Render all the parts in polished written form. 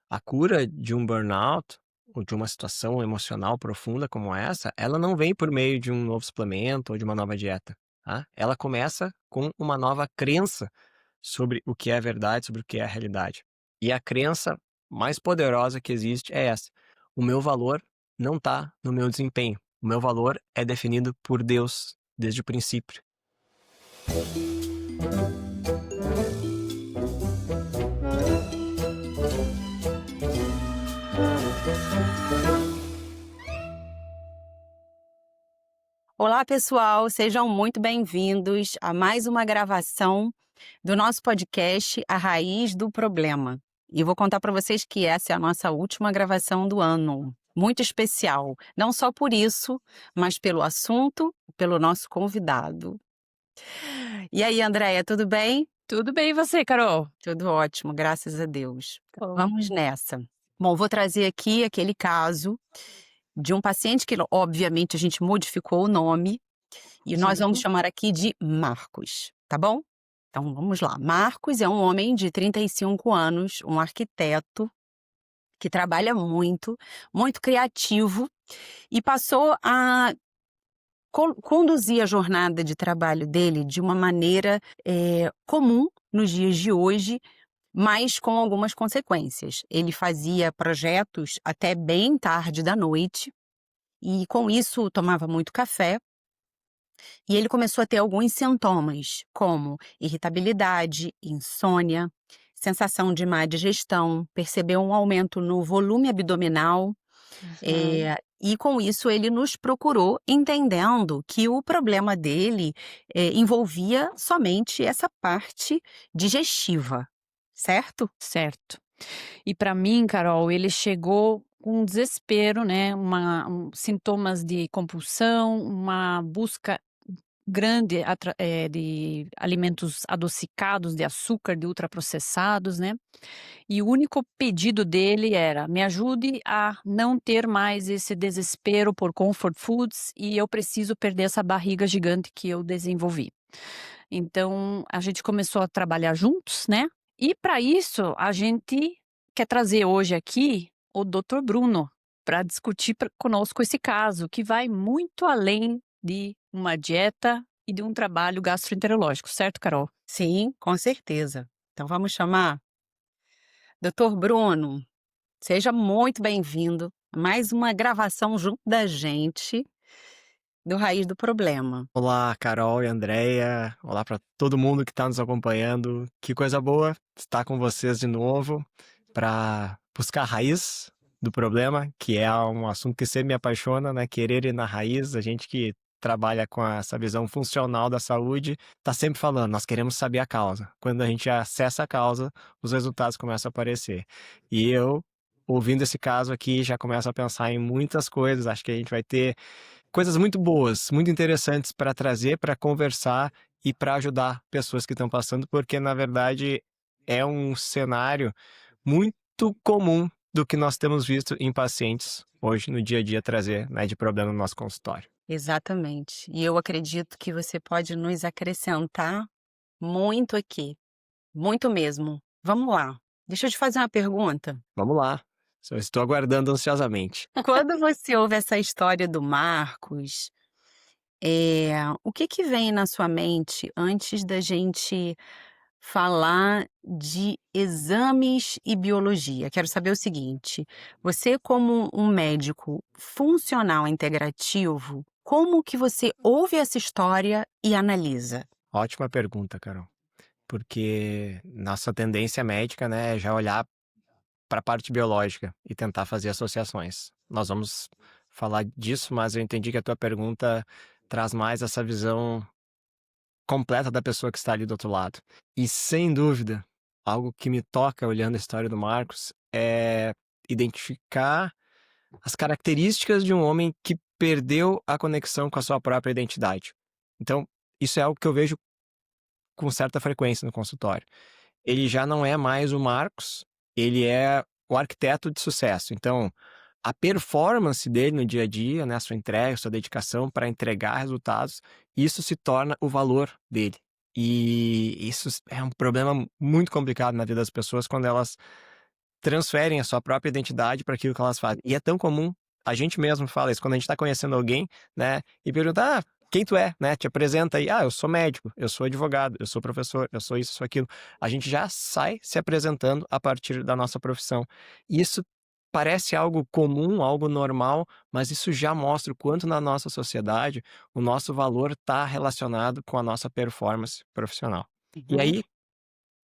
A cura de um burnout ou de uma situação emocional profunda como essa, ela não vem por meio de um novo suplemento ou de uma nova dieta, tá? Ela começa com uma nova crença sobre o que é a verdade, sobre o que é a realidade. E a crença mais poderosa que existe é essa: o meu valor não está no meu desempenho. O meu valor é definido por Deus desde o princípio. Olá, pessoal, sejam muito bem-vindos a mais uma gravação do nosso podcast A Raiz do Problema. E vou contar para vocês que essa é a nossa última gravação do ano. Muito especial, não só por isso, mas pelo assunto, pelo nosso convidado. E aí, Andréia, tudo bem? Tudo bem, e você, Carol? Tudo ótimo, graças a Deus. Bom. Vamos nessa. Bom, vou trazer aqui aquele caso de um paciente que, obviamente, a gente modificou o nome e nós vamos Sim. chamar aqui de Marcos, tá bom? Então vamos lá. Marcos é um homem de 35 anos, um arquiteto que trabalha muito, muito criativo e passou a conduzir a jornada de trabalho dele de uma maneira comum nos dias de hoje, mas com algumas consequências. Ele fazia projetos até bem tarde da noite e com isso tomava muito café. E ele começou a ter alguns sintomas, como irritabilidade, insônia, sensação de má digestão, percebeu um aumento no volume abdominal, Uhum. e com isso ele nos procurou, entendendo que o problema dele, envolvia somente essa parte digestiva, certo? Certo. E para mim, Carol, ele chegou com um desespero, né, sintomas de compulsão, uma busca grande de alimentos adocicados, de açúcar, de ultraprocessados, né, e o único pedido dele era: "Me ajude a não ter mais esse desespero por comfort foods e eu preciso perder essa barriga gigante que eu desenvolvi". Então, a gente começou a trabalhar juntos, né, e para isso a gente quer trazer hoje aqui o Dr. Bruno, para discutir conosco esse caso, que vai muito além de uma dieta e de um trabalho gastroenterológico, certo, Carol? Sim, com certeza. Então vamos chamar Doutor Bruno. Seja muito bem-vindo a mais uma gravação junto da gente do Raiz do Problema. Olá, Carol e Andréia. Olá para todo mundo que está nos acompanhando. Que coisa boa estar com vocês de novo para buscar a raiz do problema, que é um assunto que sempre me apaixona, né? Querer ir na raiz. A gente que trabalha com essa visão funcional da saúde está sempre falando, nós queremos saber a causa. Quando a gente acessa a causa, os resultados começam a aparecer. E eu, ouvindo esse caso aqui, já começo a pensar em muitas coisas. Acho que a gente vai ter coisas muito boas, muito interessantes para trazer, para conversar e para ajudar pessoas que estão passando, porque na verdade é um cenário muito comum do que nós temos visto em pacientes hoje no dia a dia trazer, né, de problema no nosso consultório. Exatamente. E eu acredito que você pode nos acrescentar muito aqui, muito mesmo. Vamos lá. Deixa eu te fazer uma pergunta. Vamos lá, só estou aguardando ansiosamente. Quando você ouve essa história do Marcos, o que que vem na sua mente antes da gente falar de exames e biologia? Quero saber o seguinte: você como um médico funcional integrativo, como que você ouve essa história e analisa? Ótima pergunta, Carol, porque nossa tendência médica, né, é já olhar para a parte biológica e tentar fazer associações. Nós vamos falar disso, mas eu entendi que a tua pergunta traz mais essa visão completa da pessoa que está ali do outro lado. E sem dúvida, algo que me toca olhando a história do Marcos é identificar as características de um homem que perdeu a conexão com a sua própria identidade. Então, isso é algo que eu vejo com certa frequência no consultório. Ele já não é mais o Marcos, ele é o arquiteto de sucesso. Então, a performance dele no dia a dia, né, a sua entrega, a sua dedicação para entregar resultados, isso se torna o valor dele. E isso é um problema muito complicado na vida das pessoas quando elas transferem a sua própria identidade para aquilo que elas fazem. E é tão comum, a gente mesmo fala isso, quando a gente está conhecendo alguém, né, e pergunta, quem tu é, né, te apresenta aí, eu sou médico, eu sou advogado, eu sou professor, eu sou isso, sou aquilo. A gente já sai se apresentando a partir da nossa profissão. E isso parece algo comum, algo normal, mas isso já mostra o quanto na nossa sociedade o nosso valor está relacionado com a nossa performance profissional. E Uhum. aí,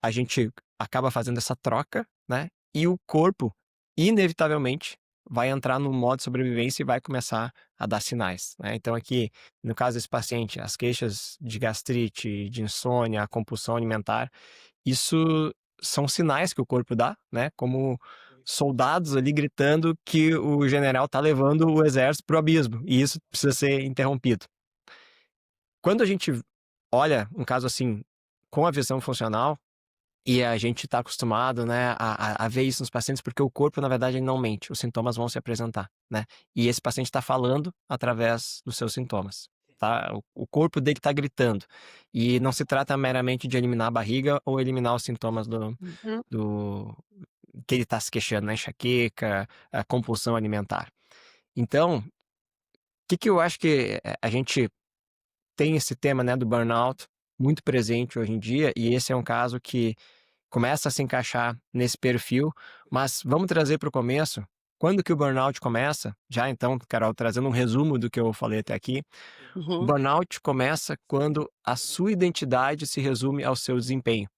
a gente acaba fazendo essa troca, né? E o corpo, inevitavelmente, vai entrar no modo sobrevivência e vai começar a dar sinais, né? Então, aqui, no caso desse paciente, as queixas de gastrite, de insônia, a compulsão alimentar, isso são sinais que o corpo dá, né? Como soldados ali gritando que o general tá levando o exército pro abismo, e isso precisa ser interrompido. Quando a gente olha um caso assim, com a visão funcional, e a gente está acostumado, né, a ver isso nos pacientes, porque o corpo, na verdade, ele não mente, os sintomas vão se apresentar, né? E esse paciente está falando através dos seus sintomas, tá? O corpo dele está gritando. E não se trata meramente de eliminar a barriga ou eliminar os sintomas Uhum. do que ele está se queixando, né? Enxaqueca, a compulsão alimentar. Então, o que eu acho que a gente tem esse tema, né, do burnout muito presente hoje em dia, e esse é um caso que começa a se encaixar nesse perfil, mas vamos trazer para o começo. Quando que o burnout começa? Já então, Carol, trazendo um resumo do que eu falei até aqui. O Uhum. burnout começa quando a sua identidade se resume ao seu desempenho.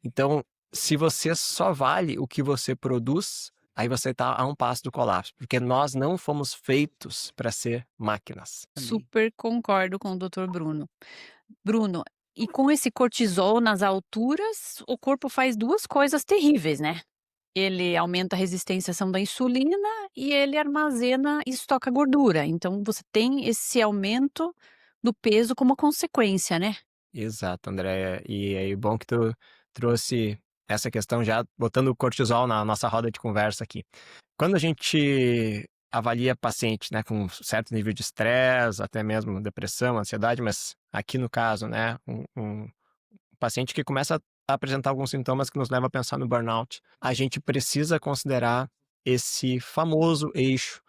Então, se você só vale o que você produz, aí você está a um passo do colapso, porque nós não fomos feitos para ser máquinas. Também. Super concordo com o doutor Bruno. Bruno, e com esse cortisol nas alturas, o corpo faz 2 coisas terríveis, né. Ele aumenta a resistência à ação da insulina e ele armazena e estoca gordura, então você tem esse aumento do peso como consequência, né. Exato, Andréia. E aí, bom que tu trouxe essa questão já botando o cortisol na nossa roda de conversa aqui. Quando a gente avalia paciente, né, com certo nível de estresse, até mesmo depressão, ansiedade, mas aqui no caso, né, um paciente que começa a apresentar alguns sintomas que nos leva a pensar no burnout, a gente precisa considerar esse famoso eixo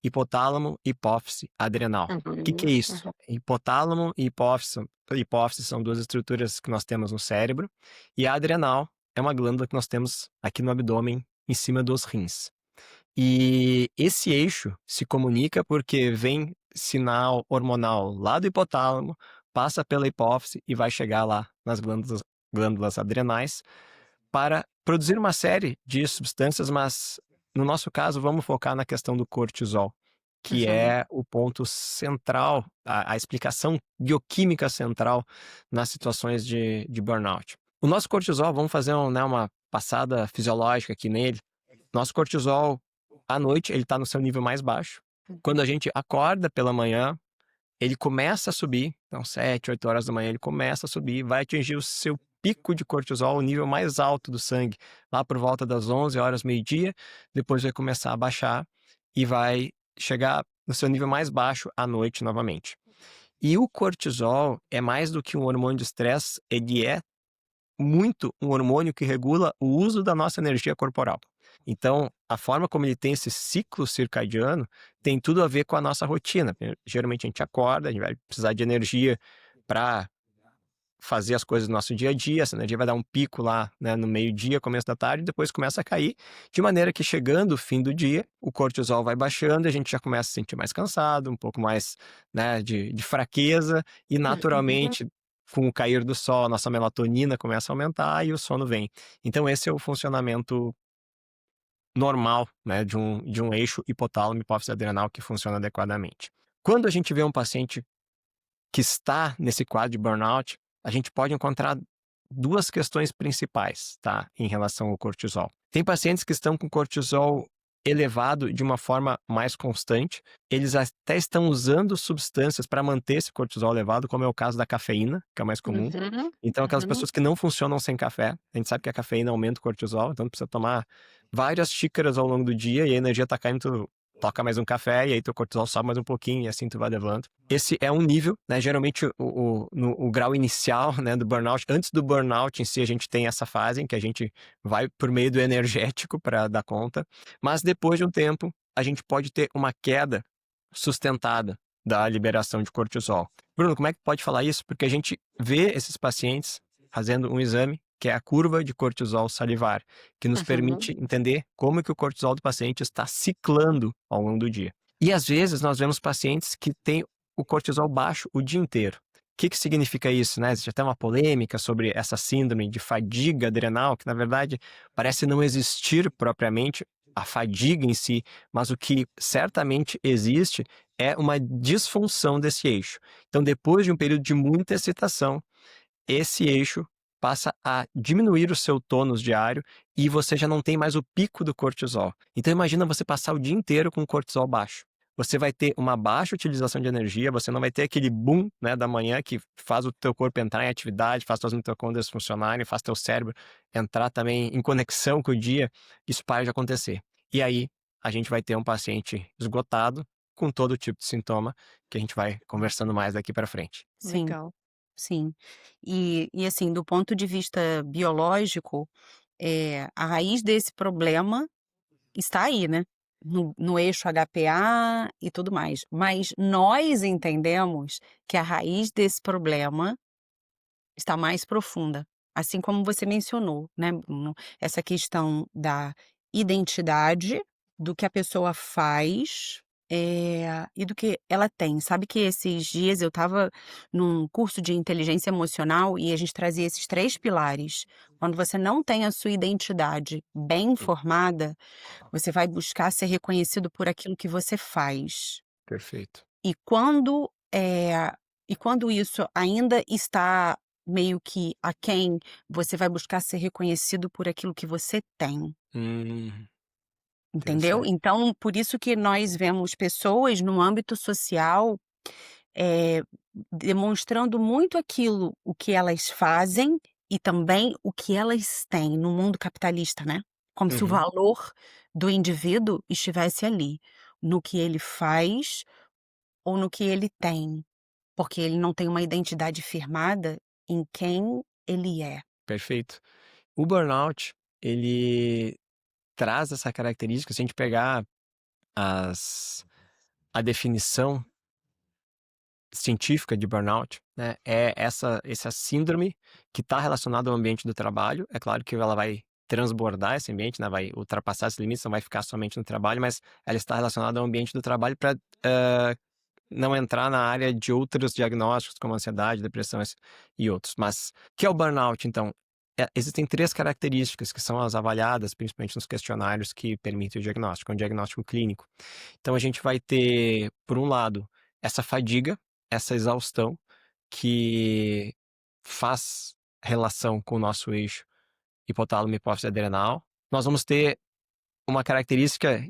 hipotálamo, hipófise, adrenal. O que é Uhum. isso? Hipotálamo e hipófise são duas estruturas que nós temos no cérebro, e a adrenal é uma glândula que nós temos aqui no abdômen, em cima dos rins. E esse eixo se comunica porque vem sinal hormonal lá do hipotálamo, passa pela hipófise e vai chegar lá nas glândulas adrenais para produzir uma série de substâncias, mas no nosso caso vamos focar na questão do cortisol, que Uhum. é o ponto central, a explicação bioquímica central nas situações de burnout. O nosso cortisol, vamos fazer né, uma passada fisiológica aqui nele. Nosso cortisol, à noite, ele está no seu nível mais baixo. Quando a gente acorda pela manhã, ele começa a subir, então 7, 8 horas da manhã ele começa a subir, vai atingir o seu pico de cortisol, o nível mais alto do sangue, lá por volta das 11 horas, meio-dia, depois vai começar a baixar e vai chegar no seu nível mais baixo à noite novamente. E o cortisol é mais do que um hormônio de estresse, ele é muito um hormônio que regula o uso da nossa energia corporal. Então, a forma como ele tem esse ciclo circadiano tem tudo a ver com a nossa rotina. Geralmente a gente acorda, a gente vai precisar de energia para fazer as coisas do nosso dia a dia, essa energia vai dar um pico lá, né, no meio-dia, começo da tarde, e depois começa a cair, de maneira que chegando o fim do dia, o cortisol vai baixando e a gente já começa a se sentir mais cansado, um pouco mais, né, de fraqueza, e Uhum. naturalmente, com o cair do sol, a nossa melatonina começa a aumentar e o sono vem. Então esse é o funcionamento normal, né, de um eixo hipotálamo hipófise adrenal que funciona adequadamente. Quando a gente vê um paciente que está nesse quadro de burnout, a gente pode encontrar duas questões principais, tá, em relação ao cortisol. Tem pacientes que estão com cortisol elevado de uma forma mais constante, eles até estão usando substâncias para manter esse cortisol elevado, como é o caso da cafeína, que é o mais comum. Uhum. Então, aquelas Uhum. pessoas que não funcionam sem café, a gente sabe que a cafeína aumenta o cortisol, então precisa tomar várias xícaras ao longo do dia e a energia está caindo toca mais um café e aí teu cortisol sobe mais um pouquinho e assim tu vai levando. Esse é um nível, né? Geralmente no grau inicial, né, do burnout. Antes do burnout em si, a gente tem essa fase em que a gente vai por meio do energético para dar conta. Mas depois de um tempo, a gente pode ter uma queda sustentada da liberação de cortisol. Bruno, como é que pode falar isso? Porque a gente vê esses pacientes fazendo um exame que é a curva de cortisol salivar, que nos Uhum. permite entender como que o cortisol do paciente está ciclando ao longo do dia. E às vezes nós vemos pacientes que têm o cortisol baixo o dia inteiro. O que significa isso, né? Existe até uma polêmica sobre essa síndrome de fadiga adrenal, que na verdade parece não existir propriamente a fadiga em si, mas o que certamente existe é uma disfunção desse eixo. Então, depois de um período de muita excitação, esse eixo passa a diminuir o seu tônus diário e você já não tem mais o pico do cortisol. Então imagina você passar o dia inteiro com o cortisol baixo. Você vai ter uma baixa utilização de energia, você não vai ter aquele boom, né, da manhã que faz o teu corpo entrar em atividade, faz suas mitocôndrias funcionarem, faz teu cérebro entrar também em conexão com o dia. Isso para de acontecer. E aí a gente vai ter um paciente esgotado com todo tipo de sintoma que a gente vai conversando mais daqui para frente. Sim, Legal. sim. E assim, do ponto de vista biológico, a raiz desse problema está aí, né, no eixo HPA e tudo mais. Mas nós entendemos que a raiz desse problema está mais profunda, assim como você mencionou, né, Bruno, essa questão da identidade, do que a pessoa faz, e do que ela tem. Sabe que esses dias eu estava num curso de inteligência emocional e a gente trazia esses 3 pilares. Quando você não tem a sua identidade bem Sim, formada, você vai buscar ser reconhecido por aquilo que você faz. perfeito. E quando, quando isso ainda está meio que aquém, você vai buscar ser reconhecido por aquilo que você tem, Hum, entendeu? interessante. Então, por isso que nós vemos pessoas no âmbito social, eh, demonstrando muito aquilo, o que elas fazem e também o que elas têm no mundo capitalista, né. Como se o Uhum, valor do indivíduo estivesse ali, no que ele faz ou no que ele tem. Porque ele não tem uma identidade firmada em quem ele é. perfeito. O burnout, ele traz essa característica, se a gente pegar as a definição científica de burnout, né, é essa síndrome que está relacionada ao ambiente do trabalho. É claro que ela vai transbordar esse ambiente, né, vai ultrapassar esses limites, não vai ficar somente no trabalho, mas ela está relacionada ao ambiente do trabalho para não entrar na área de outros diagnósticos, como ansiedade, depressão e outros. Mas o que é o burnout, então? Existem 3 características que são as avaliadas, principalmente nos questionários que permitem o diagnóstico, é um diagnóstico clínico. Então a gente vai ter, por um lado, essa fadiga, essa exaustão, que faz relação com o nosso eixo hipotálamo e hipófise adrenal. Nós vamos ter uma característica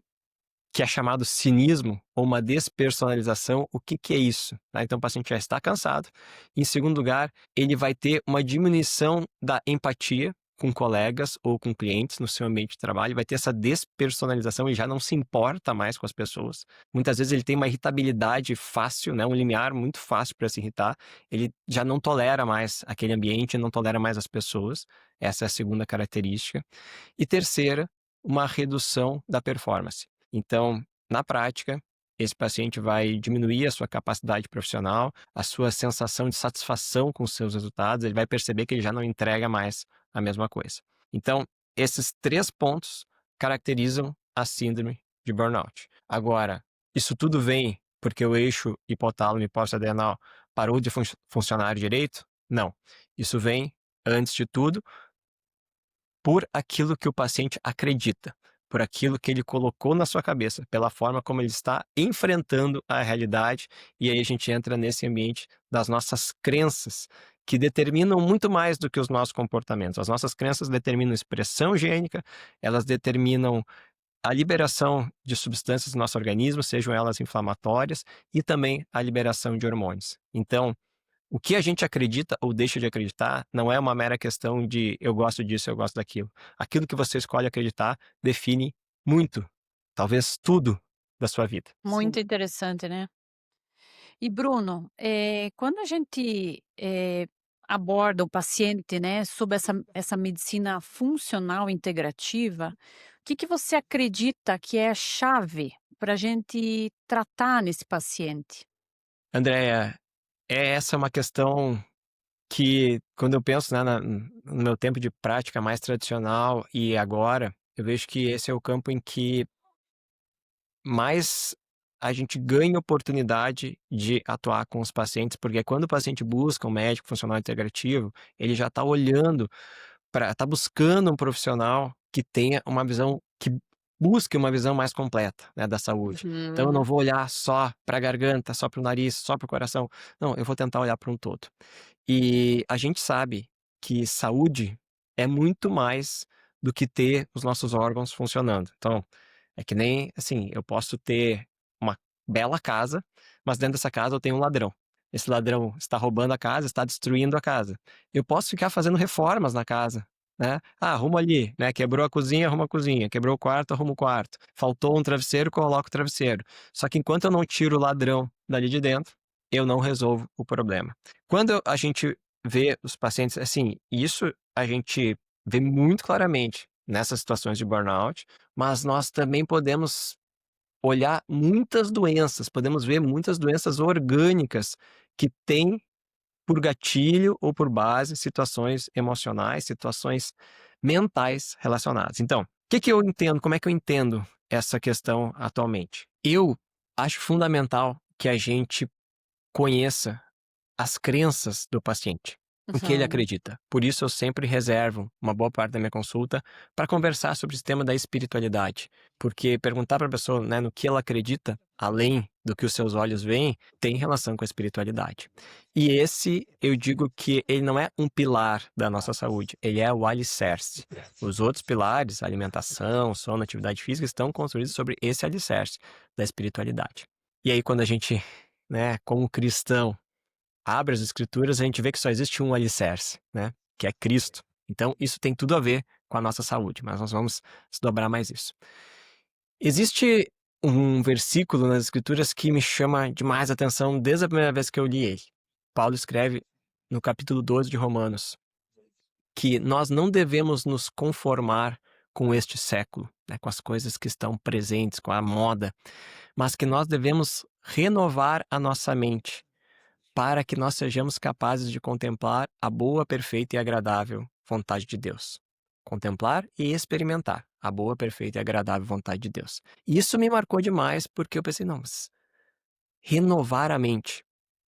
que é chamado cinismo ou uma despersonalização. O que que é isso? Tá? Então o paciente já está cansado. Em segundo lugar, ele vai ter uma diminuição da empatia com colegas ou com clientes no seu ambiente de trabalho, vai ter essa despersonalização, ele já não se importa mais com as pessoas. Muitas vezes ele tem uma irritabilidade fácil, né, um limiar muito fácil para se irritar, ele já não tolera mais aquele ambiente, não tolera mais as pessoas. Essa é a segunda característica. E terceira, uma redução da performance. Então, na prática, esse paciente vai diminuir a sua capacidade profissional, a sua sensação de satisfação com os seus resultados, ele vai perceber que ele já não entrega mais a mesma coisa. Então, esses 3 pontos caracterizam a síndrome de burnout. Agora, isso tudo vem porque o eixo hipotálamo e hipófise adrenal parou de funcionar direito? Não. Isso vem, antes de tudo, por aquilo que o paciente acredita, por aquilo que ele colocou na sua cabeça, pela forma como ele está enfrentando a realidade, e aí a gente entra nesse ambiente das nossas crenças, que determinam muito mais do que os nossos comportamentos. As nossas crenças determinam expressão gênica, elas determinam a liberação de substâncias no nosso organismo, sejam elas inflamatórias, e também a liberação de hormônios. Então, o que a gente acredita ou deixa de acreditar não é uma mera questão de eu gosto disso, eu gosto daquilo. Aquilo que você escolhe acreditar define muito, talvez tudo, da sua vida. Muito Sim. interessante, né. E Bruno, quando a gente, aborda o paciente, né, sob essa medicina funcional integrativa, o que que você acredita que é a chave para a gente tratar nesse paciente? Andréia, essa é uma questão que, quando eu penso, né, no meu tempo de prática mais tradicional e agora, eu vejo que esse é o campo em que mais a gente ganha oportunidade de atuar com os pacientes, porque quando o paciente busca um médico funcional integrativo, ele já está olhando está buscando um profissional que tenha uma visão, que busque uma visão mais completa, né, da saúde. Então eu não Uhum. vou olhar só para a garganta, só para o nariz, só para o coração. Não, eu vou tentar olhar para um todo. E a gente sabe que saúde é muito mais do que ter os nossos órgãos funcionando. Então, é que nem, assim, eu posso ter uma bela casa, mas dentro dessa casa eu tenho um ladrão. Esse ladrão está roubando a casa, está destruindo a casa. Eu posso ficar fazendo reformas na casa, né? Ah, arruma ali, né? Quebrou a cozinha, arruma a cozinha. Quebrou o quarto, arruma o quarto. Faltou um travesseiro, coloca o travesseiro. Só que enquanto eu não tiro o ladrão dali de dentro, eu não resolvo o problema. Quando a gente vê os pacientes, assim, isso a gente vê muito claramente nessas situações de burnout, mas nós também podemos olhar muitas doenças, podemos ver muitas doenças orgânicas que têm por gatilho ou por base situações emocionais, situações mentais relacionadas. Então, o que que eu entendo, como é que eu entendo essa questão atualmente? Eu acho fundamental que a gente conheça as crenças do paciente, o que ele Uhum. acredita. Por isso eu sempre reservo uma boa parte da minha consulta para conversar sobre esse tema da espiritualidade, porque perguntar para a pessoa, né, no que ela acredita, além do que os seus olhos veem, tem relação com a espiritualidade. E esse, eu digo que ele não é um pilar da nossa saúde, ele é o alicerce. Os outros pilares, alimentação, sono, atividade física, estão construídos sobre esse alicerce da espiritualidade. E aí quando a gente, né, como cristão, abre as escrituras, a gente vê que só existe um alicerce, né? Que é Cristo. Então, isso tem tudo a ver com a nossa saúde, mas nós vamos desdobrar mais isso. Existe um versículo nas escrituras que me chama demais a atenção desde a primeira vez que eu li ele. Paulo escreve no capítulo 12 de Romanos que nós não devemos nos conformar com este século, né, com as coisas que estão presentes, com a moda, mas que nós devemos renovar a nossa mente para que nós sejamos capazes de contemplar a boa, perfeita e agradável vontade de Deus. Contemplar e experimentar a boa, perfeita e agradável vontade de Deus. E isso me marcou demais porque eu pensei, não, mas renovar a mente,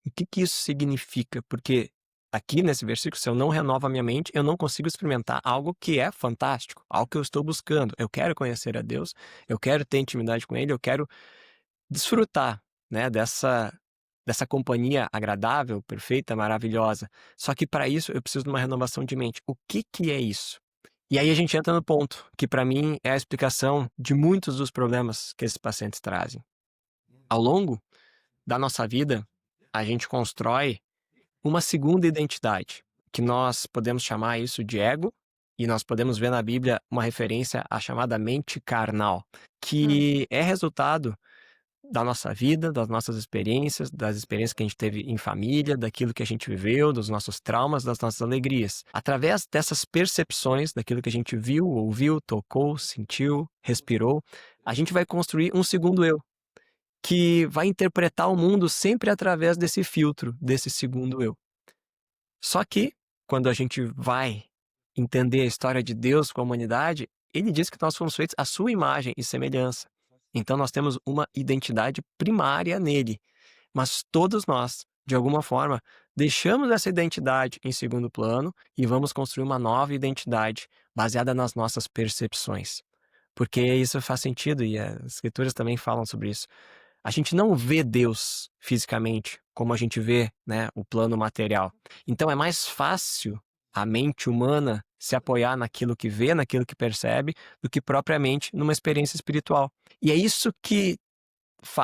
o que que isso significa? Porque aqui nesse versículo, se eu não renovo a minha mente, eu não consigo experimentar algo que é fantástico, algo que eu estou buscando. Eu quero conhecer a Deus, eu quero ter intimidade com Ele, eu quero desfrutar, né, dessa companhia agradável, perfeita, maravilhosa. Só que para isso eu preciso de uma renovação de mente. O que que é isso? E aí a gente entra no ponto, que para mim é a explicação de muitos dos problemas que esses pacientes trazem. Ao longo da nossa vida, a gente constrói uma segunda identidade, que nós podemos chamar isso de ego, e nós podemos ver na Bíblia uma referência à chamada mente carnal, Hum. que é resultado da nossa vida, das nossas experiências, das experiências que a gente teve em família, daquilo que a gente viveu, dos nossos traumas, das nossas alegrias. Através dessas percepções, daquilo que a gente viu, ouviu, tocou, sentiu, respirou, a gente vai construir um segundo eu, que vai interpretar o mundo sempre através desse filtro, desse segundo eu. Só que, quando a gente vai entender a história de Deus com a humanidade, ele diz que nós fomos feitos à sua imagem e semelhança. Então nós temos uma identidade primária nele. Mas todos nós, de alguma forma, deixamos essa identidade em segundo plano e vamos construir uma nova identidade baseada nas nossas percepções. Porque isso faz sentido e as escrituras também falam sobre isso. A gente não vê Deus fisicamente como a gente vê, né, o plano material. Então é mais fácil a mente humana se apoiar naquilo que vê, naquilo que percebe, do que propriamente numa experiência espiritual. E é isso que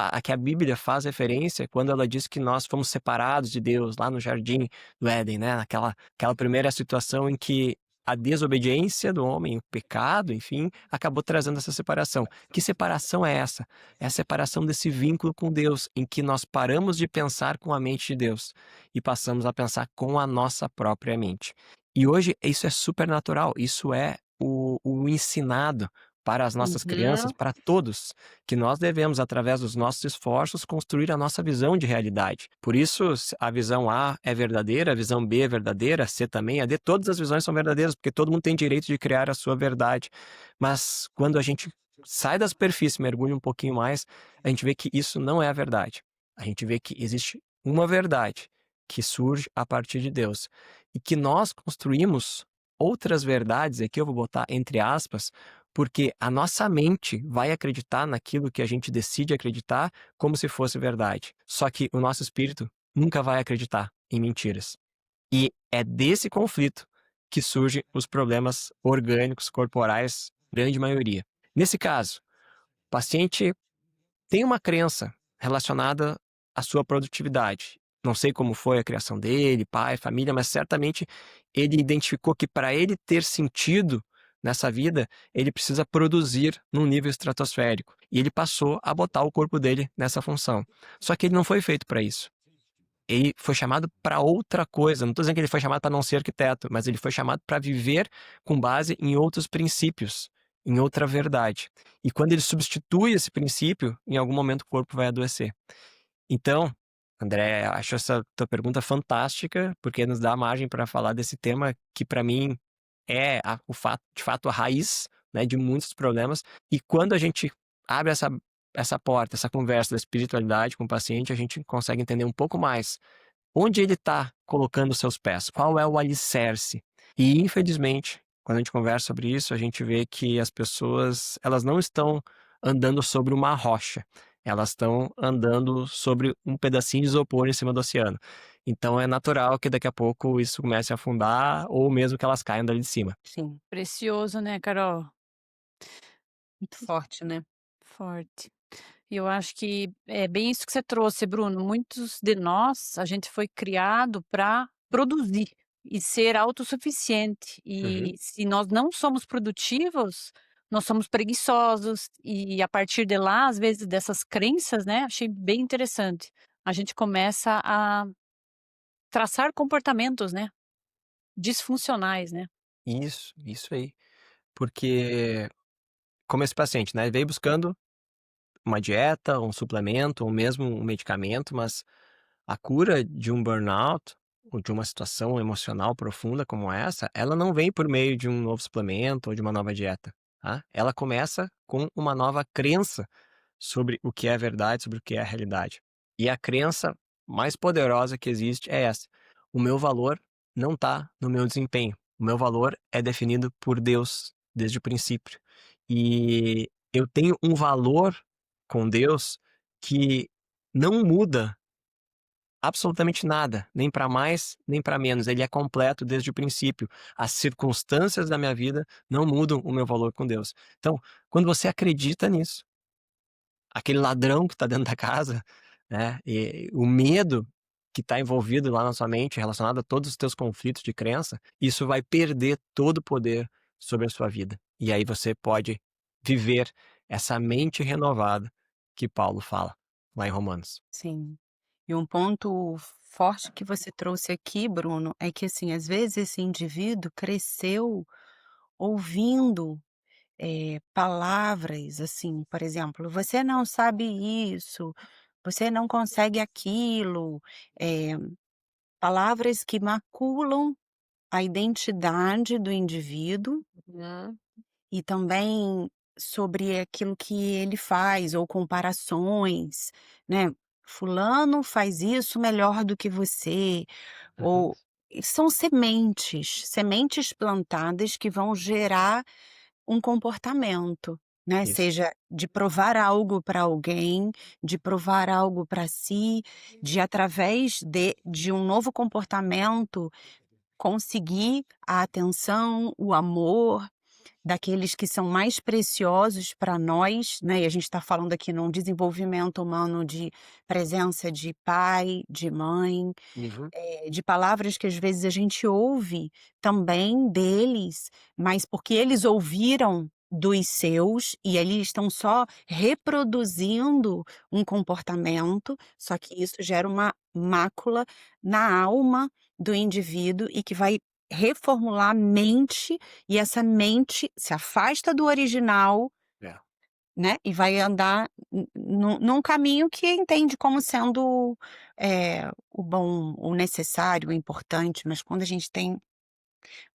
a Bíblia faz referência quando ela diz que nós fomos separados de Deus lá no jardim do Éden, né? Aquela primeira situação em que a desobediência do homem, o pecado, enfim, acabou trazendo essa separação. Que separação é essa? É a separação desse vínculo com Deus, em que nós paramos de pensar com a mente de Deus e passamos a pensar com a nossa própria mente. E hoje isso é super natural, isso é o ensinado para as nossas crianças, Uhum. para todos, que nós devemos, através dos nossos esforços, construir a nossa visão de realidade. Por isso, a visão A é verdadeira, a visão B é verdadeira, a C também, a D, todas as visões são verdadeiras, porque todo mundo tem direito de criar a sua verdade. Mas quando a gente sai da superfície, mergulha um pouquinho mais, a gente vê que isso não é a verdade. A gente vê que existe uma verdade que surge a partir de Deus e que nós construímos outras verdades, aqui eu vou botar entre aspas, porque a nossa mente vai acreditar naquilo que a gente decide acreditar como se fosse verdade. Só que o nosso espírito nunca vai acreditar em mentiras. E é desse conflito que surgem os problemas orgânicos, corporais, grande maioria. Nesse caso, o paciente tem uma crença relacionada à sua produtividade. Não sei como foi a criação dele, pai, família, mas certamente ele identificou que para ele ter sentido nessa vida, ele precisa produzir num nível estratosférico. E ele passou a botar o corpo dele nessa função. Só que ele não foi feito para isso. Ele foi chamado para outra coisa. Não estou dizendo que ele foi chamado para não ser arquiteto, mas ele foi chamado para viver com base em outros princípios, em outra verdade. E quando ele substitui esse princípio, em algum momento o corpo vai adoecer. Então, André, acho essa tua pergunta fantástica, porque nos dá margem para falar desse tema que, para mim, é de fato a raiz, né, de muitos problemas. E quando a gente abre essa porta, essa conversa da espiritualidade com o paciente, a gente consegue entender um pouco mais onde ele está colocando os seus pés, qual é o alicerce. E, infelizmente, quando a gente conversa sobre isso, a gente vê que as pessoas, elas não estão andando sobre uma rocha, elas estão andando sobre um pedacinho de isopor em cima do oceano. Então é natural que daqui a pouco isso comece a afundar ou mesmo que elas caiam dali de cima. Sim, Precioso, né, Carol? muito forte, né. Forte. E eu acho que é bem isso que você trouxe, Bruno. Muitos de nós, a gente foi criado para produzir e ser autossuficiente. Uhum. E se nós não somos produtivos, nós somos preguiçosos. E a partir de lá, às vezes, dessas crenças, né? Achei bem interessante. A gente começa a traçar comportamentos, né? Disfuncionais, né? Isso aí. Porque, como esse paciente, né, veio buscando uma dieta, um suplemento ou mesmo um medicamento, mas a cura de um burnout ou de uma situação emocional profunda como essa, ela não vem por meio de um novo suplemento ou de uma nova dieta, tá? Ela começa com uma nova crença sobre o que é verdade, sobre o que é a realidade. E a crença mais poderosa que existe é essa: o meu valor não está no meu desempenho. O meu valor é definido por Deus desde o princípio. E eu tenho um valor com Deus que não muda absolutamente nada, nem para mais, nem para menos. Ele é completo desde o princípio. As circunstâncias da minha vida não mudam o meu valor com Deus. Então, quando você acredita nisso, aquele ladrão que está dentro da casa, né, e o medo que está envolvido lá na sua mente, relacionado a todos os teus conflitos de crença, isso vai perder todo o poder sobre a sua vida. E aí você pode viver essa mente renovada que Paulo fala lá em Romanos. Sim. E um ponto forte que você trouxe aqui, Bruno, é que, assim, às vezes esse indivíduo cresceu ouvindo, palavras, assim, por exemplo: "Você não sabe isso, você não consegue aquilo", eh, palavras que maculam a identidade do indivíduo Uhum. e também sobre aquilo que ele faz ou comparações, né, "Fulano faz isso melhor do que você", Uhum. ou são sementes plantadas que vão gerar um comportamento, né, Isso. seja de provar algo para alguém, de provar algo para si, de através de um novo comportamento conseguir a atenção, o amor, daqueles que são mais preciosos para nós, né, e a gente está falando aqui num desenvolvimento humano de presença de pai, de mãe, Uhum. de palavras que às vezes a gente ouve também deles, mas porque eles ouviram dos seus e eles estão só reproduzindo um comportamento, só que isso gera uma mácula na alma do indivíduo e que vai reformular a mente, e essa mente se afasta do original, É, né, e vai andar num caminho que entende como sendo, o bom, o necessário, o importante, mas quando a gente tem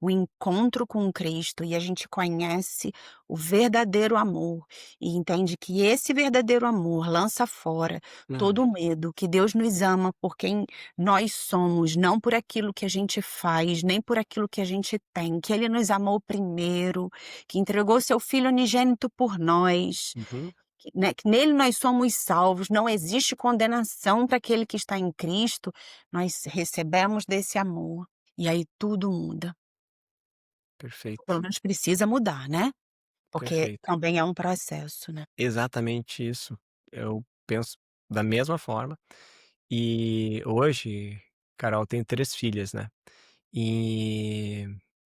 o encontro com Cristo e a gente conhece o verdadeiro amor e entende que esse verdadeiro amor lança fora uhum, todo o medo, que Deus nos ama por quem nós somos, não por aquilo que a gente faz, nem por aquilo que a gente tem, que Ele nos amou primeiro, que entregou seu Filho unigênito por nós, uhum. que nele nós somos salvos, não existe condenação para aquele que está em Cristo, nós recebemos desse amor, e aí tudo muda. Pelo Perfeito, menos precisa mudar, né, porque perfeito. também é um processo, né. Exatamente isso. Eu penso da mesma forma. E hoje, Carol, tem 3 filhas, né. E,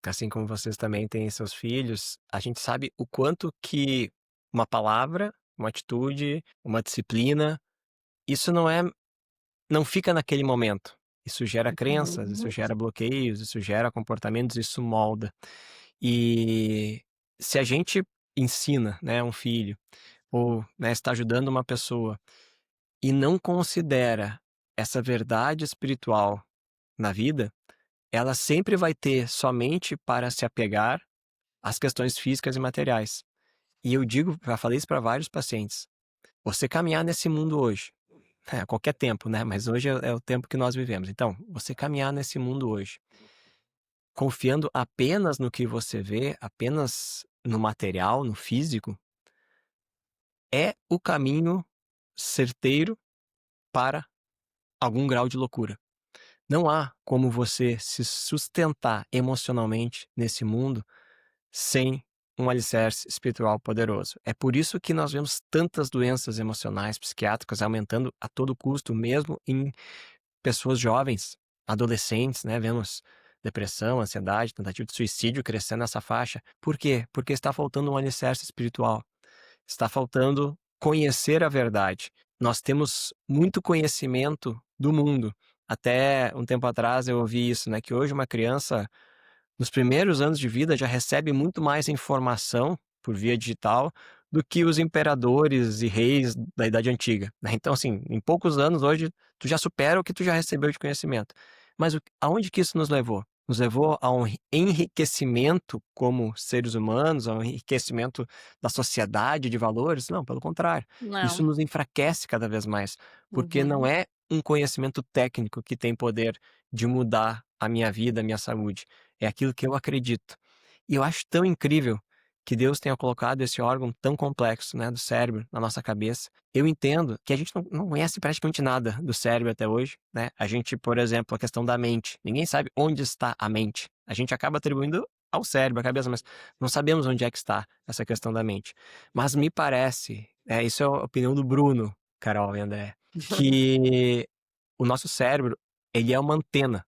assim como vocês também têm seus filhos, a gente sabe o quanto que uma palavra, uma atitude, uma disciplina, isso não fica naquele momento. Isso gera crenças, isso Uhum. gera bloqueios, isso gera comportamentos, isso molda. E se a gente ensina, né, um filho ou, né, está ajudando uma pessoa e não considera essa verdade espiritual na vida, ela sempre vai ter somente para se apegar às questões físicas e materiais. E eu digo, já falei isso para vários pacientes, você caminhar nesse mundo hoje, a qualquer tempo, né, mas hoje é o tempo que nós vivemos. Então, você caminhar nesse mundo hoje, confiando apenas no que você vê, apenas no material, no físico, é o caminho certeiro para algum grau de loucura. Não há como você se sustentar emocionalmente nesse mundo sem um alicerce espiritual poderoso. É por isso que nós vemos tantas doenças emocionais, psiquiátricas aumentando a todo custo, mesmo em pessoas jovens, adolescentes, né? Vemos depressão, ansiedade, tentativa de suicídio crescendo nessa faixa. Por quê? Porque está faltando um alicerce espiritual. Está faltando conhecer a verdade. Nós temos muito conhecimento do mundo. Até um tempo atrás eu ouvi isso, né? Que hoje uma criança, nos primeiros anos de vida, já recebe muito mais informação por via digital do que os imperadores e reis da Idade Antiga, né? Então, assim, em poucos anos, hoje, tu já supera o que tu já recebeu de conhecimento. Mas aonde que isso nos levou? Nos levou a um enriquecimento como seres humanos, a um enriquecimento da sociedade de valores? Não, pelo contrário. Isso Não. nos enfraquece cada vez mais, porque não Uhum. é um conhecimento técnico que tem poder de mudar a minha vida, a minha saúde. É aquilo que eu acredito. E eu acho tão incrível que Deus tenha colocado esse órgão tão complexo, né, do cérebro, na nossa cabeça. Eu entendo que a gente não conhece praticamente nada do cérebro até hoje, né? A gente, por exemplo, a questão da mente. Ninguém sabe onde está a mente. A gente acaba atribuindo ao cérebro, à cabeça, mas não sabemos onde é que está essa questão da mente. Mas me parece, isso é a opinião do Bruno, Carol e André, que o nosso cérebro, ele é uma antena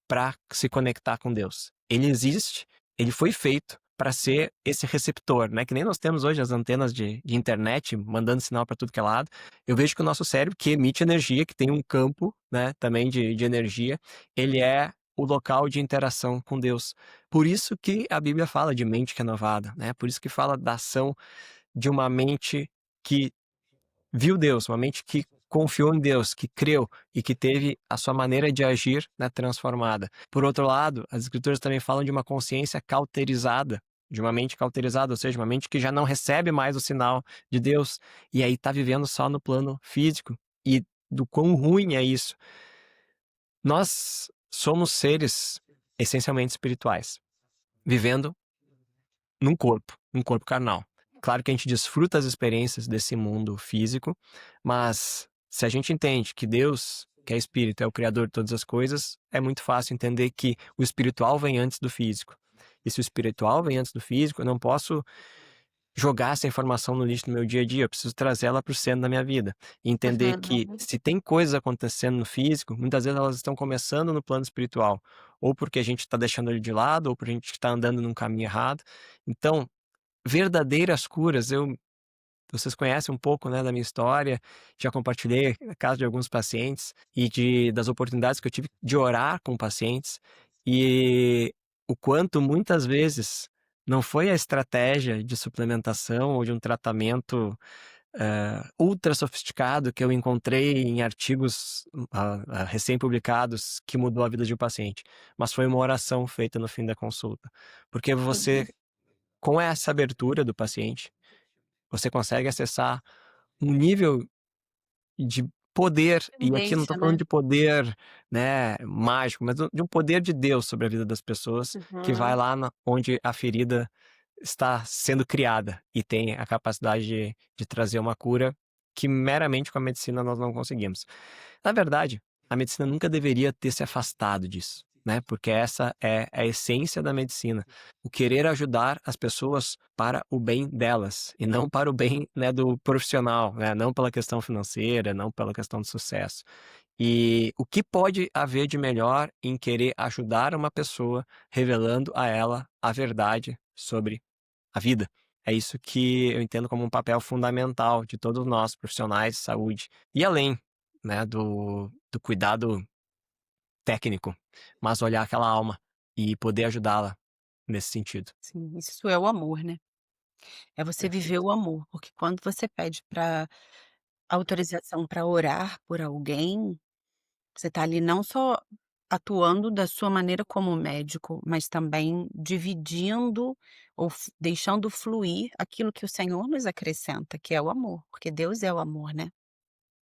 para se conectar com Deus. Ele existe, ele foi feito para ser esse receptor, né? Que nem nós temos hoje as antenas de internet mandando sinal para tudo que é lado. Eu vejo que o nosso cérebro, que emite energia, que tem um campo, né, também de energia, ele é o local de interação com Deus. Por isso que a Bíblia fala de mente renovada, né? Por isso que fala da ação de uma mente que viu Deus, uma mente que confiou em Deus, que creu e que teve a sua maneira de agir, né, transformada. Por outro lado, as escrituras também falam de uma consciência cauterizada, de uma mente cauterizada, ou seja, uma mente que já não recebe mais o sinal de Deus e aí está vivendo só no plano físico. E do quão ruim é isso. Nós somos seres essencialmente espirituais, vivendo num corpo carnal. Claro que a gente desfruta as experiências desse mundo físico, mas se a gente entende que Deus, que é espírito, é o criador de todas as coisas, é muito fácil entender que o espiritual vem antes do físico. E se o espiritual vem antes do físico, eu não posso jogar essa informação no lixo no meu dia a dia, eu preciso trazer ela para o centro da minha vida. E entender que Uhum. se tem coisas acontecendo no físico, muitas vezes elas estão começando no plano espiritual, ou porque a gente está deixando ele de lado, ou porque a gente está andando num caminho errado. Então, verdadeiras curas, vocês conhecem um pouco, né, da minha história, já compartilhei a caso de alguns pacientes e das oportunidades que eu tive de orar com pacientes, e o quanto muitas vezes não foi a estratégia de suplementação ou de um tratamento ultra sofisticado que eu encontrei em artigos recém-publicados que mudou a vida de um paciente, mas foi uma oração feita no fim da consulta. Porque você, Uhum. com essa abertura do paciente, você consegue acessar um nível de poder, e aqui eu não tô Tendência, falando né. de poder, né, mágico, mas de um poder de Deus sobre a vida das pessoas, que vai Uhum. lá onde a ferida está sendo criada e tem a capacidade de trazer uma cura que meramente com a medicina nós não conseguimos. Na verdade, a medicina nunca deveria ter se afastado disso, né? Porque essa é a essência da medicina, o querer ajudar as pessoas para o bem delas e não para o bem, né, do profissional, né? Não pela questão financeira, não pela questão do sucesso. E o que pode haver de melhor em querer ajudar uma pessoa revelando a ela a verdade sobre a vida? É isso que eu entendo como um papel fundamental de todos nós, profissionais de saúde, e além, né, do cuidado técnico, mas olhar aquela alma e poder ajudá-la nesse sentido. Sim, isso é o amor, né. É você viver Perfeito. o amor, porque quando você pede para autorização para orar por alguém, você está ali não só atuando da sua maneira como médico, mas também dividindo ou deixando fluir aquilo que o Senhor nos acrescenta, que é o amor, porque Deus é o amor, né.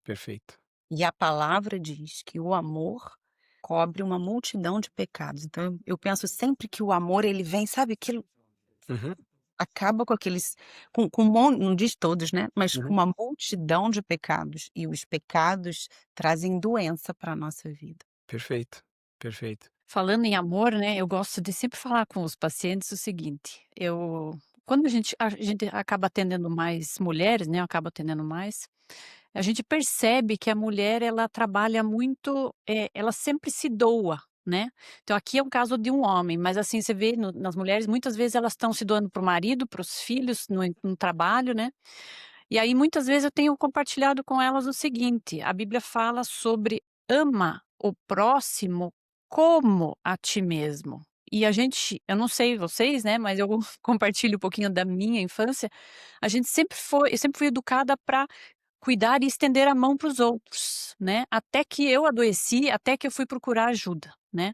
Perfeito. E a palavra diz que o amor cobre uma multidão de pecados. Então eu penso sempre que o amor ele vem, sabe, aquilo Uhum, acaba com aqueles com um mon não diz todos, né, mas com uhum. uma multidão de pecados, e os pecados trazem doença para a nossa vida. Perfeito, perfeito. Falando em amor, né, eu gosto de sempre falar com os pacientes o seguinte, quando a gente acaba atendendo mais mulheres, né, eu acabo atendendo mais, a gente percebe que a mulher ela trabalha muito, ela sempre se doa, né. Então aqui é um caso de um homem, mas assim, você vê nas mulheres muitas vezes elas estão se doando para o marido, para os filhos, no trabalho, né. E aí muitas vezes eu tenho compartilhado com elas o seguinte, a Bíblia fala sobre ama o próximo como a ti mesmo. E a gente, eu não sei vocês, né, mas eu compartilho um pouquinho da minha infância, eu sempre fui educada para cuidar e estender a mão para os outros, né, até que eu adoeci, até que eu fui procurar ajuda, né.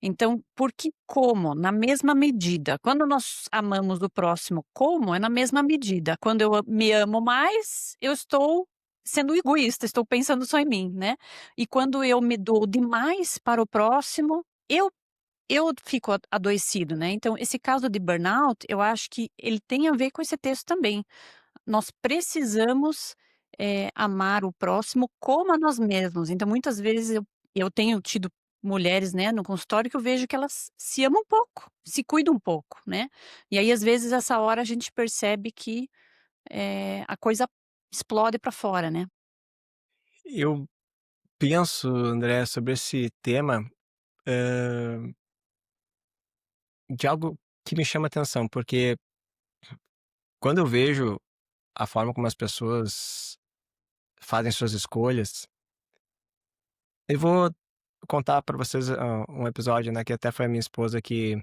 Então, porque como? Na mesma medida. Quando nós amamos o próximo como, é na mesma medida. Quando eu me amo mais, eu estou sendo egoísta, estou pensando só em mim, né. E quando eu me dou demais para o próximo, eu fico adoecido, né. Então esse caso de burnout, eu acho que ele tem a ver com esse texto também. Nós precisamos, amar o próximo como a nós mesmos. Então muitas vezes eu tenho tido mulheres, né, no consultório que eu vejo que elas se amam um pouco, se cuidam um pouco, né. E aí às vezes essa hora a gente percebe que, a coisa explode para fora, né. Eu penso, André, sobre esse tema, hã, de algo que me chama atenção, porque quando eu vejo a forma como as pessoas fazem suas escolhas, eu vou contar para vocês, um episódio, né, que até foi a minha esposa que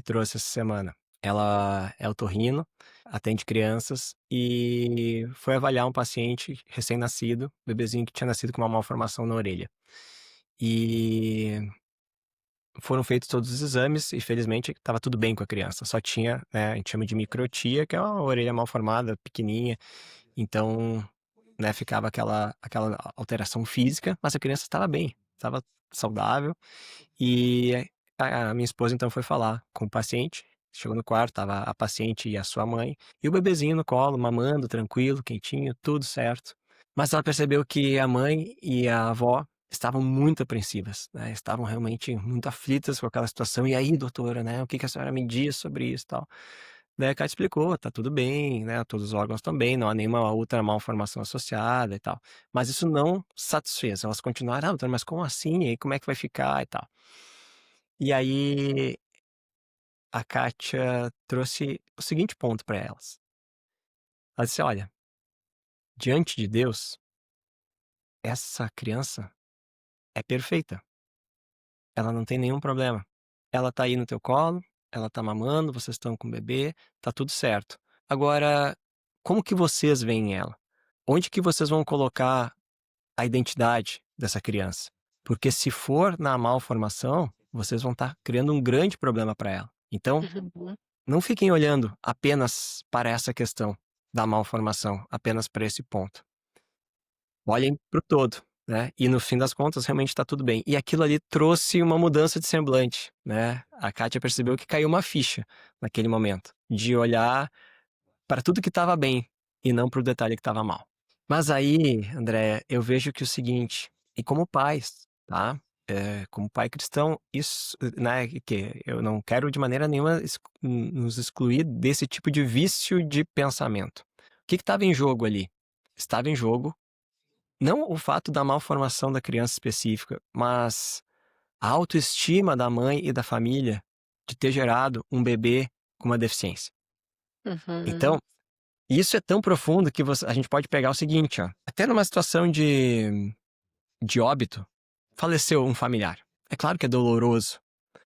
trouxe essa semana. Ela é otorrino, atende crianças e foi avaliar um paciente recém-nascido, bebezinho que tinha nascido com uma malformação na orelha. E foram feitos todos os exames e felizmente estava tudo bem com a criança, só tinha, né, a gente chama de microtia, que é uma orelha mal formada, pequenininha, então, né, ficava aquela alteração física, mas a criança estava bem, estava saudável. E a minha esposa então foi falar com o paciente, chegou no quarto, estava a paciente e a sua mãe, e o bebezinho no colo, mamando, tranquilo, quentinho, tudo certo. Mas ela percebeu que a mãe e a avó estavam muito apreensivas, né, estavam realmente muito aflitas com aquela situação. "E aí, doutora, né, o que que a senhora me diz sobre isso e tal?". Daí a Kátia explicou: "Tá tudo bem, né, todos os órgãos estão bem, não há nenhuma outra malformação associada e tal". Mas isso não satisfez, elas continuaram: "Ah, doutora, mas como assim? E aí como é que vai ficar e tal?". E aí a Kátia trouxe o seguinte ponto para elas. Ela disse: "Olha, diante de Deus, essa criança é perfeita, ela não tem nenhum problema. Ela tá aí no teu colo, ela tá mamando, vocês estão com o bebê, tá tudo certo. Agora, como que vocês veem ela? Onde que vocês vão colocar a identidade dessa criança? Porque se for na malformação, vocês vão estar criando um grande problema para ela. Então, Uhum. não fiquem olhando apenas para essa questão da malformação, apenas para esse ponto. Olhem para o todo, né, e no fim das contas realmente está tudo bem. E aquilo ali trouxe uma mudança de semblante, né, a Kátia percebeu que caiu uma ficha naquele momento, de olhar para tudo que estava bem e não para o detalhe que estava mal. Mas aí, Andréia, eu vejo que o seguinte, e como pais, tá, como pai cristão, isso, né, que eu não quero de maneira nenhuma nos excluir desse tipo de vício de pensamento. O que estava em jogo ali? Estava em jogo não o fato da malformação da criança específica, mas a autoestima da mãe e da família de ter gerado um bebê com uma deficiência. Então, Uhum. isso é tão profundo que a gente pode pegar o seguinte, ó, até numa situação de óbito, faleceu um familiar. É claro que é doloroso,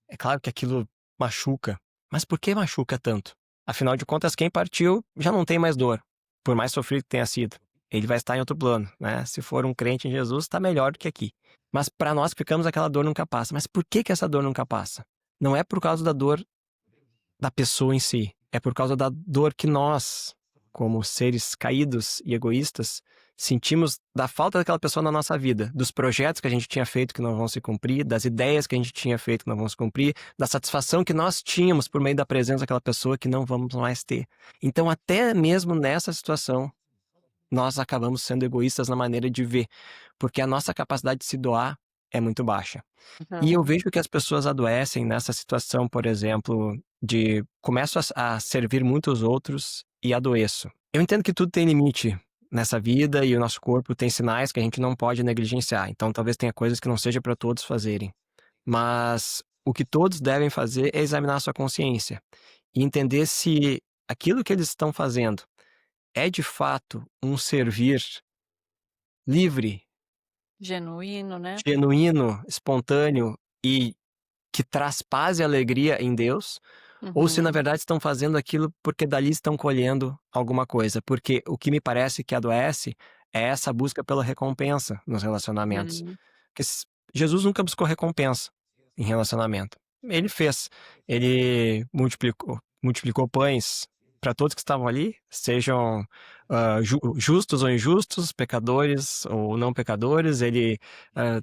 é claro que aquilo machuca, mas por que machuca tanto? Afinal de contas, quem partiu já não tem mais dor, por mais sofrido que tenha sido. Ele vai estar em outro plano, né? Se for um crente em Jesus, está melhor do que aqui. Mas para nós que ficamos, aquela dor nunca passa. Mas por que que essa dor nunca passa? Não é por causa da dor da pessoa em si, é por causa da dor que nós, como seres caídos e egoístas, sentimos da falta daquela pessoa na nossa vida, dos projetos que a gente tinha feito que não vão se cumprir, das ideias que a gente tinha feito que não vão se cumprir, da satisfação que nós tínhamos por meio da presença daquela pessoa que não vamos mais ter. Então, até mesmo nessa situação, nós acabamos sendo egoístas na maneira de ver, porque a nossa capacidade de se doar é muito baixa. E eu Uhum. vejo que as pessoas adoecem nessa situação, por exemplo, de começo a servir muitos outros e adoeço. Eu entendo que tudo tem limite nessa vida e o nosso corpo tem sinais que a gente não pode negligenciar. Então, talvez tenha coisas que não seja para todos fazerem. Mas o que todos devem fazer é examinar a sua consciência e entender se aquilo que eles estão fazendo é de fato um servir livre, Genuíno, né. genuíno, espontâneo e que traz paz e alegria em Deus, ou se na Uhum. verdade estão fazendo aquilo porque dali estão colhendo alguma coisa. Porque o que me parece que adoece é essa busca pela recompensa nos relacionamentos. Uhum. Porque Jesus nunca buscou recompensa em relacionamento. Ele fez, ele multiplicou pães para todos que estavam ali, sejam justos ou injustos, pecadores ou não pecadores. Ele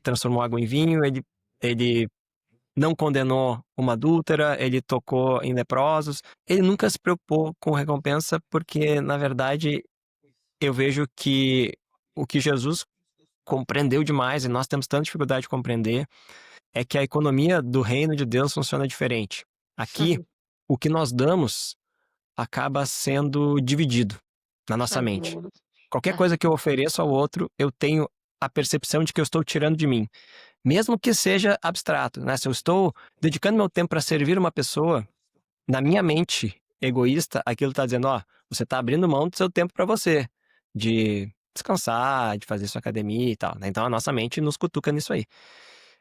transformou água em vinho, ele não condenou uma adúltera, ele tocou em leprosos. Ele nunca se preocupou com recompensa, porque, na verdade, eu vejo que o que Jesus compreendeu demais, e nós temos tanta dificuldade de compreender, é que a economia do reino de Deus funciona diferente. Aqui, o que nós damos acaba sendo dividido na nossa mente. Uhum. Qualquer coisa que eu ofereço ao outro, eu tenho a percepção de que eu estou tirando de mim. Mesmo que seja abstrato, né? Se eu estou dedicando meu tempo para servir uma pessoa, na minha mente egoísta, aquilo está dizendo, ó, você está abrindo mão do seu tempo para você, de descansar, de fazer sua academia e tal, né? Então a nossa mente nos cutuca nisso aí.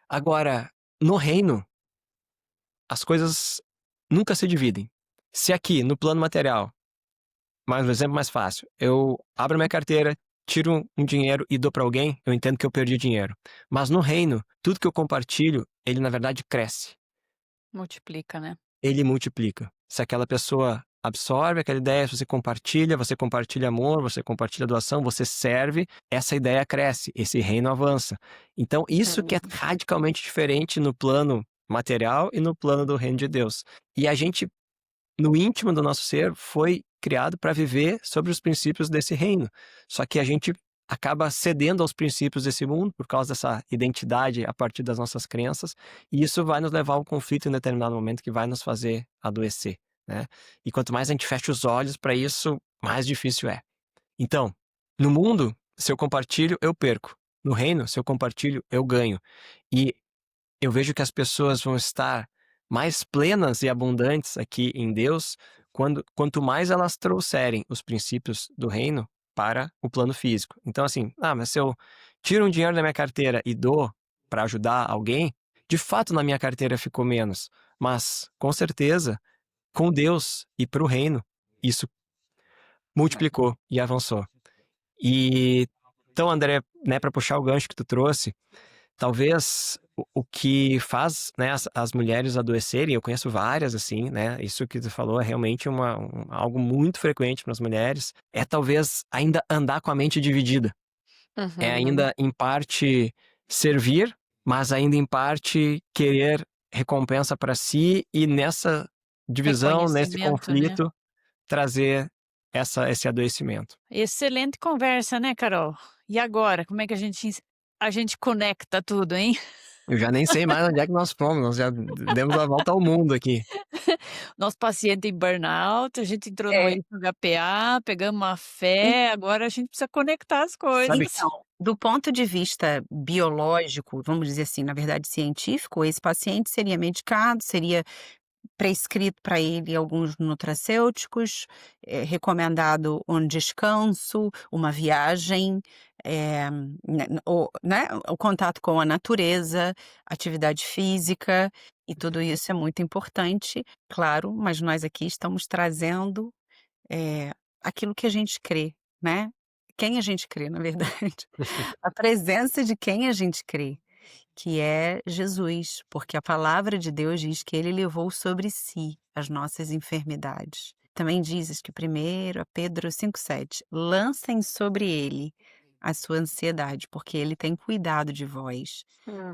Agora, no reino, as coisas nunca se dividem. Se aqui, no plano material, mas um exemplo mais fácil, eu abro minha carteira, tiro um dinheiro e dou para alguém, eu entendo que eu perdi dinheiro. Mas no reino, tudo que eu compartilho, ele na verdade cresce, Multiplica, né. ele multiplica. Se aquela pessoa absorve aquela ideia, se você compartilha amor, você compartilha doação, você serve, essa ideia cresce, esse reino avança. Então, isso que é Uhum. radicalmente diferente no plano material e no plano do reino de Deus. E a gente, no íntimo do nosso ser, foi criado para viver sobre os princípios desse reino. Só que a gente acaba cedendo aos princípios desse mundo por causa dessa identidade a partir das nossas crenças, e isso vai nos levar a um conflito em determinado momento que vai nos fazer adoecer, né. E quanto mais a gente fecha os olhos para isso, mais difícil é. Então, no mundo, se eu compartilho, eu perco. No reino, se eu compartilho, eu ganho. E eu vejo que as pessoas vão estar mais plenas e abundantes aqui em Deus quanto mais elas trouxerem os princípios do reino para o plano físico. Então, assim, mas se eu tiro um dinheiro da minha carteira e dou para ajudar alguém, de fato na minha carteira ficou menos. Mas, com certeza, com Deus e para o reino, isso multiplicou e avançou. E então, André, né, para puxar o gancho que tu trouxe, talvez o que faz, né, as mulheres adoecerem, eu conheço várias assim, né, isso que tu falou é realmente algo muito frequente para as mulheres, é talvez ainda andar com a mente dividida. É Uhum. ainda em parte servir, mas ainda em parte querer recompensa para si e nessa divisão, nesse Reconhecimento, né. conflito, trazer esse adoecimento. Excelente conversa, né, Carol. E agora, como é que a gente conecta tudo, hein? Eu já nem sei mais onde é que nós fomos, nós já demos a volta ao mundo aqui. Nosso paciente em burnout, a gente entrou no É. ex-HPA, pegamos uma fé, agora a gente precisa conectar as Sabe coisas. Então, do ponto de vista biológico, vamos dizer assim, na verdade científico, esse paciente seria medicado, seria prescrito para ele alguns nutracêuticos, recomendado um descanso, uma viagem, o contato com a natureza, atividade física, e tudo isso é muito importante, claro, mas nós aqui estamos trazendo, eh, aquilo que a gente crê, né, quem a gente crê, na verdade, a presença de quem a gente crê. Que é Jesus, porque a palavra de Deus diz que ele levou sobre si as nossas enfermidades. Também dizes que primeiro a Pedro 5,7, lancem sobre ele a sua ansiedade, porque ele tem cuidado de vós.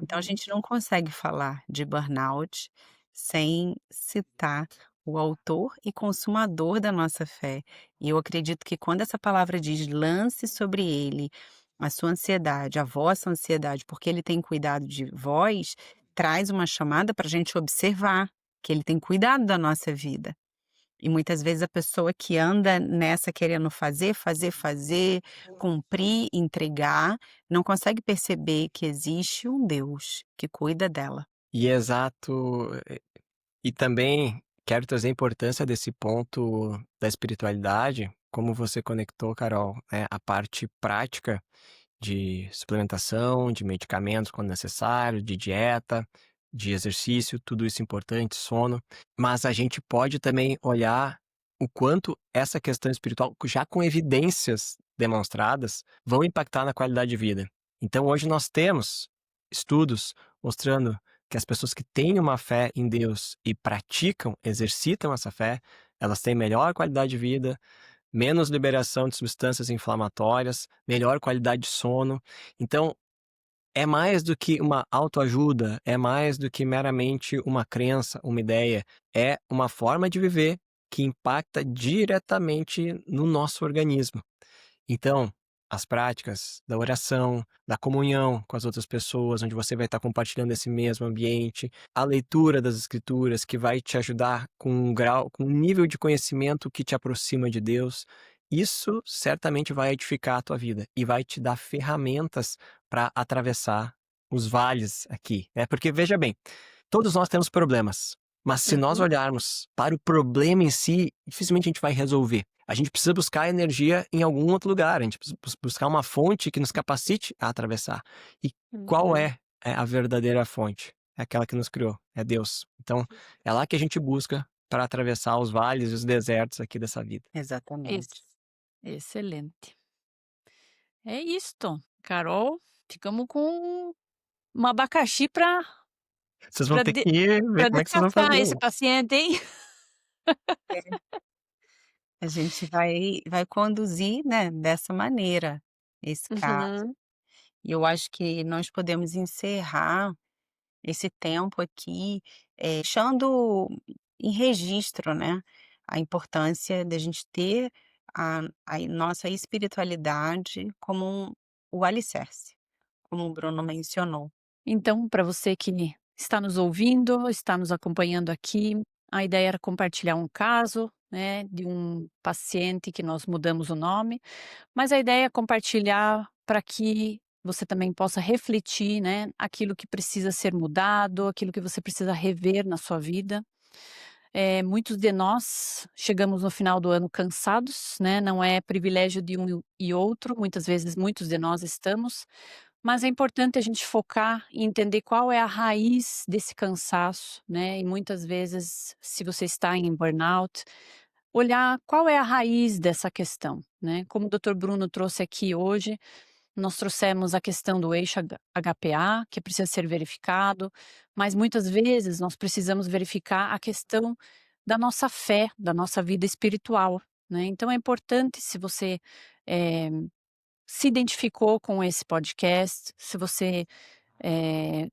Então a Uhum. gente não consegue falar de burnout sem citar o autor e consumador da nossa fé. E eu acredito que quando essa palavra diz lance sobre ele a sua ansiedade, a vossa ansiedade, porque ele tem cuidado de vós, traz uma chamada para a gente observar que ele tem cuidado da nossa vida. E muitas vezes a pessoa que anda nessa querendo fazer, fazer, fazer, cumprir, entregar, não consegue perceber que existe um Deus que cuida dela. E exato, e também quero trazer a importância desse ponto da espiritualidade, como você conectou, Carol, né, a parte prática de suplementação, de medicamentos quando necessário, de dieta, de exercício, tudo isso importante, sono. Mas a gente pode também olhar o quanto essa questão espiritual, já com evidências demonstradas, vão impactar na qualidade de vida. Então, hoje nós temos estudos mostrando que as pessoas que têm uma fé em Deus e praticam, exercitam essa fé, elas têm melhor qualidade de vida, menos liberação de substâncias inflamatórias, melhor qualidade de sono. Então, é mais do que uma autoajuda, é mais do que meramente uma crença, uma ideia. É uma forma de viver que impacta diretamente no nosso organismo. Então, as práticas da oração, da comunhão com as outras pessoas, onde você vai estar compartilhando esse mesmo ambiente, a leitura das escrituras que vai te ajudar com um grau, com um nível de conhecimento que te aproxima de Deus, isso certamente vai edificar a tua vida e vai te dar ferramentas para atravessar os vales aqui, né? Porque veja bem, todos nós temos problemas, mas se nós Uhum. olharmos para o problema em si, dificilmente a gente vai resolver. A gente precisa buscar energia em algum outro lugar, a gente precisa buscar uma fonte que nos capacite a atravessar. E qual Uhum. é a verdadeira fonte? É aquela que nos criou, é Deus. Então, é lá que a gente busca para atravessar os vales e os desertos aqui dessa vida. Exatamente. Excelente. É isto, Carol, ficamos com um abacaxi para Vocês vão para ter que ver para como é que vocês vão desafiar fazer. esse paciente, hein. É. A gente vai conduzir, né, dessa maneira esse caso. Uhum. E eu acho que nós podemos encerrar esse tempo aqui, deixando em registro, né, a importância da gente ter a nossa espiritualidade como o alicerce, como o Bruno mencionou. Então, para você que está nos ouvindo, está nos acompanhando aqui, a ideia era compartilhar um caso, né, de um paciente que nós mudamos o nome, mas a ideia é compartilhar para que você também possa refletir, né, aquilo que precisa ser mudado, aquilo que você precisa rever na sua vida. Muitos de nós chegamos no final do ano cansados, né, não é privilégio de um e outro, muitas vezes muitos de nós estamos, mas é importante a gente focar e entender qual é a raiz desse cansaço, né, e muitas vezes, se você está em burnout, olhar qual é a raiz dessa questão, né. Como o doutor Bruno trouxe aqui hoje, nós trouxemos a questão do eixo HPA, que precisa ser verificado, mas muitas vezes nós precisamos verificar a questão da nossa fé, da nossa vida espiritual, né. Então é importante, se você, eh, se identificou com esse podcast, se você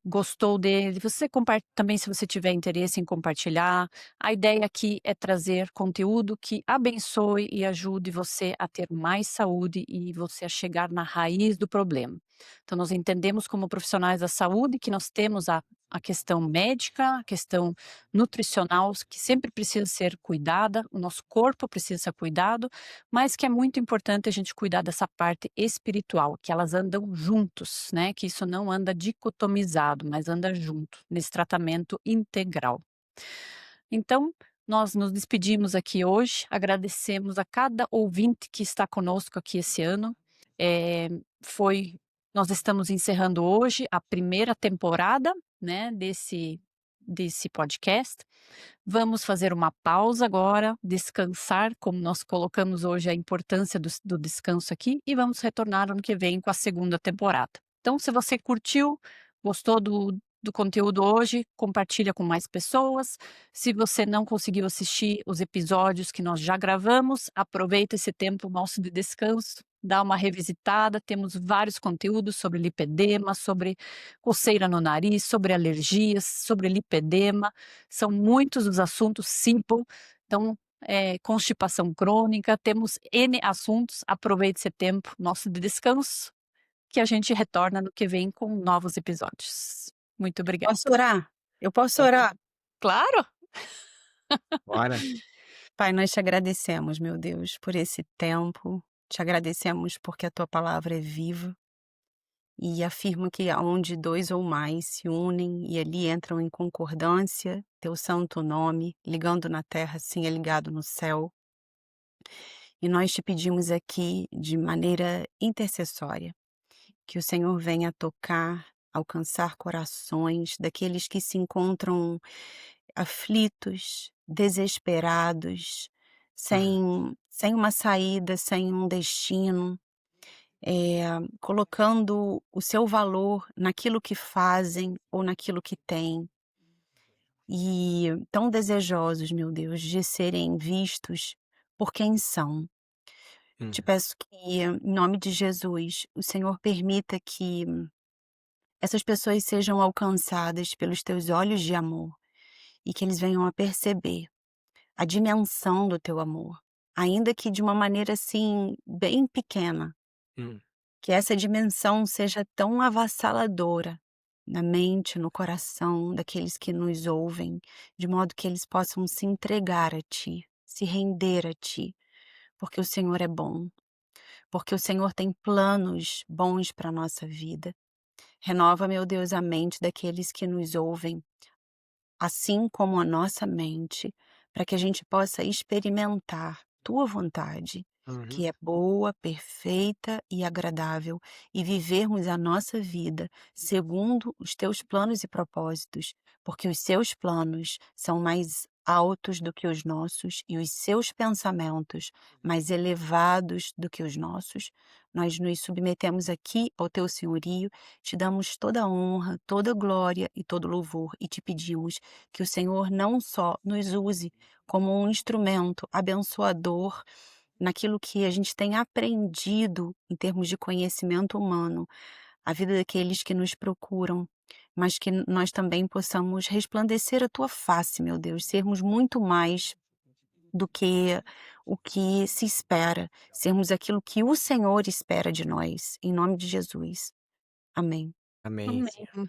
gostou dele, você também, se você tiver interesse em compartilhar. A ideia aqui é trazer conteúdo que abençoe e ajude você a ter mais saúde e você a chegar na raiz do problema. Então nós entendemos, como profissionais da saúde, que nós temos a questão médica, a questão nutricional, que sempre precisa ser cuidada, o nosso corpo precisa ser cuidado, mas que é muito importante a gente cuidar dessa parte espiritual, que elas andam juntos, né, que isso não anda dicotomizado, mas anda junto, nesse tratamento integral. Então, nós nos despedimos aqui hoje, agradecemos a cada ouvinte que está conosco aqui esse ano. Eh, foi Nós estamos encerrando hoje a primeira temporada, né, desse podcast. Vamos fazer uma pausa agora, descansar, como nós colocamos hoje a importância do descanso aqui, e vamos retornar ano que vem com a segunda temporada. Então, se você curtiu, gostou do conteúdo hoje, compartilha com mais pessoas. Se você não conseguiu assistir os episódios que nós já gravamos, aproveita esse tempo nosso de descanso, dá uma revisitada. Temos vários conteúdos sobre lipedema, sobre coceira no nariz, sobre alergias, sobre lipedema. São muitos os assuntos, SIBO, então, constipação crônica, temos N assuntos. Aproveite esse tempo nosso de descanso, que a gente retorna no que vem com novos episódios. Muito obrigada. Posso orar? Eu posso Opa, orar? Claro! bora. Pai, nós te agradecemos, meu Deus, por esse tempo. Te agradecemos porque a tua palavra é viva e afirma que aonde dois ou mais se unem e ali entram em concordância, teu santo nome, ligando na terra, assim é ligado no céu. E nós te pedimos aqui de maneira intercessória que o Senhor venha tocar, alcançar corações daqueles que se encontram aflitos, desesperados, Uhum, sem uma saída, sem um destino, colocando o seu valor naquilo que fazem ou naquilo que têm, e tão desejosos, meu Deus, de serem vistos por quem são. Te uhum, peço que, em nome de Jesus, o Senhor permita que essas pessoas sejam alcançadas pelos teus olhos de amor e que eles venham a perceber a dimensão do teu amor, ainda que de uma maneira, assim, bem pequena, hum, que essa dimensão seja tão avassaladora na mente, no coração daqueles que nos ouvem, de modo que eles possam se entregar a ti, se render a ti, porque o Senhor é bom, porque o Senhor tem planos bons para a nossa vida. Renova, meu Deus, a mente daqueles que nos ouvem, assim como a nossa mente, para que a gente possa experimentar tua vontade, uhum, que é boa, perfeita e agradável, e vivermos a nossa vida segundo os teus planos e propósitos, porque os seus planos são mais altos do que os nossos e os seus pensamentos mais elevados do que os nossos. Nós nos submetemos aqui ao teu senhorio, te damos toda a honra, toda a glória e todo louvor, e te pedimos que o Senhor não só nos use como um instrumento abençoador naquilo que a gente tem aprendido em termos de conhecimento humano, a vida daqueles que nos procuram, mas que nós também possamos resplandecer a tua face, meu Deus, sermos muito mais do que o que se espera, sermos aquilo que o Senhor espera de nós, em nome de Jesus. Amém. Amém. Amém.